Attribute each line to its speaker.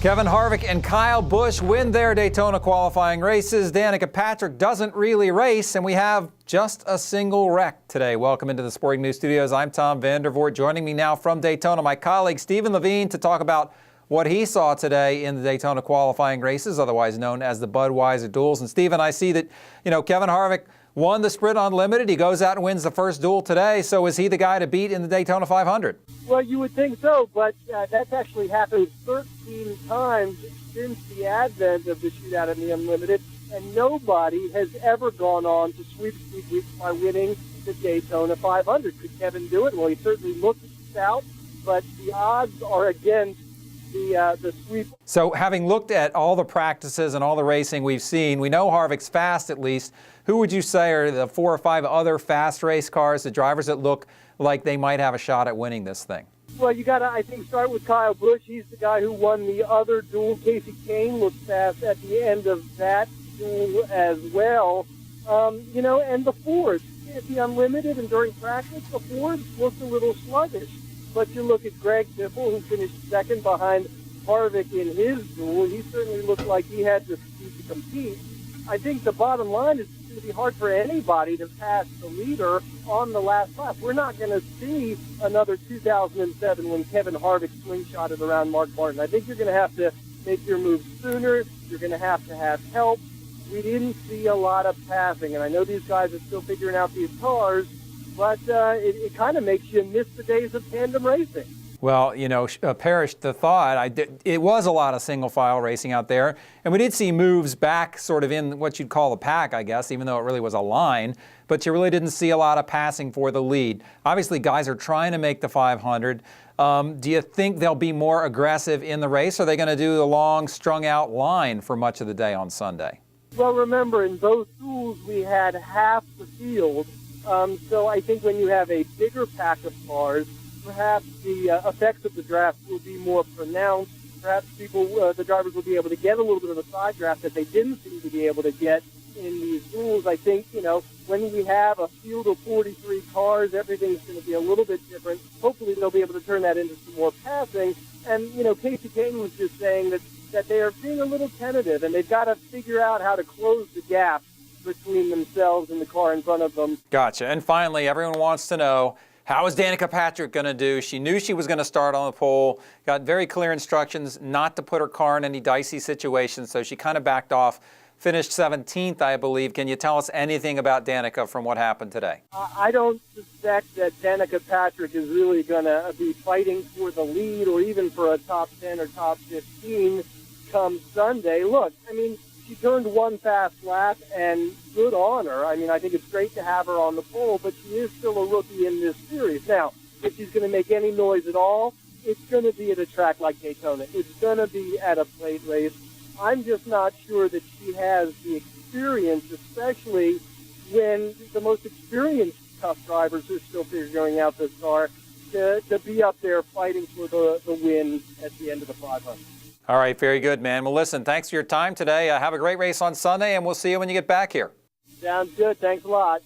Speaker 1: Kevin Harvick and Kyle Busch win their Daytona qualifying races. Danica Patrick doesn't really race, and we have just a single wreck today. Welcome into the Sporting News Studios. I'm Tom Vandervoort. Joining me now from Daytona, my colleague Stephen Levine to talk about what he saw today in the Daytona qualifying races, otherwise known as the Budweiser duels. And Stephen, I see that, Kevin Harvick won the Sprint Unlimited. He goes out and wins the first duel today. So is he the guy to beat in the Daytona 500?
Speaker 2: Well, you would think so, but that's actually happened 13 times since the advent of the shootout in the Unlimited, and nobody has ever gone on to sweep weeks by winning the Daytona 500. Could Kevin do it? Well, he certainly looks stout, but the odds are against the sweep.
Speaker 1: So having looked at all the practices and all the racing we've seen, we know Harvick's fast at least. Who would you say are the 4 or 5 other fast race cars, the drivers that look like they might have a shot at winning this thing?
Speaker 2: Well, you got to, I think, start with Kyle Busch. He's the guy who won the other duel. Casey Kane looked fast at the end of that duel as well. And the Fords. At the Unlimited and during practice, the Fords looked a little sluggish. But you look at Greg Biffle, who finished second behind Harvick in his duel. He certainly looked like he had the speed to compete. I think the bottom line is it's going to be hard for anybody to pass the leader on the last lap. We're not going to see another 2007 when Kevin Harvick slingshotted around Mark Martin. I think you're going to have to make your move sooner. You're going to have help. We didn't see a lot of passing, and I know these guys are still figuring out these cars, but it kind of makes you miss the days of tandem racing.
Speaker 1: Well, perish the thought. It was a lot of single-file racing out there, and we did see moves back sort of in what you'd call the pack, I guess, even though it really was a line, but you really didn't see a lot of passing for the lead. Obviously, guys are trying to make the 500. Do you think they'll be more aggressive in the race, or are they going to do the long, strung-out line for much of the day on Sunday?
Speaker 2: Well, remember, in both duels, we had half the field, so I think when you have a bigger pack of cars, perhaps the effects of the draft will be more pronounced. Perhaps the drivers will be able to get a little bit of a side draft that they didn't seem to be able to get in these duels. I think, when we have a field of 43 cars, everything's going to be a little bit different. Hopefully they'll be able to turn that into some more passing. And, Casey Kane was just saying that they are being a little tentative, and they've got to figure out how to close the gap between themselves and the car in front of them.
Speaker 1: Gotcha. And finally, everyone wants to know, how is Danica Patrick going to do? She knew she was going to start on the pole, got very clear instructions not to put her car in any dicey situations, so she kind of backed off, finished 17th, I believe. Can you tell us anything about Danica from what happened today?
Speaker 2: I don't suspect that Danica Patrick is really going to be fighting for the lead or even for a top 10 or top 15 come Sunday. Look, she turned one fast lap, and good on her. I think it's great to have her on the pole, but she is still a rookie in this series. Now, if she's going to make any noise at all, it's going to be at a track like Daytona. It's going to be at a plate race. I'm just not sure that she has the experience, especially when the most experienced tough drivers are still figuring out this car, to be up there fighting for the win at the end of the 500.
Speaker 1: All right, very good, man. Well, listen, thanks for your time today. Have a great race on Sunday, and we'll see you when you get back here.
Speaker 2: Sounds good. Thanks a lot.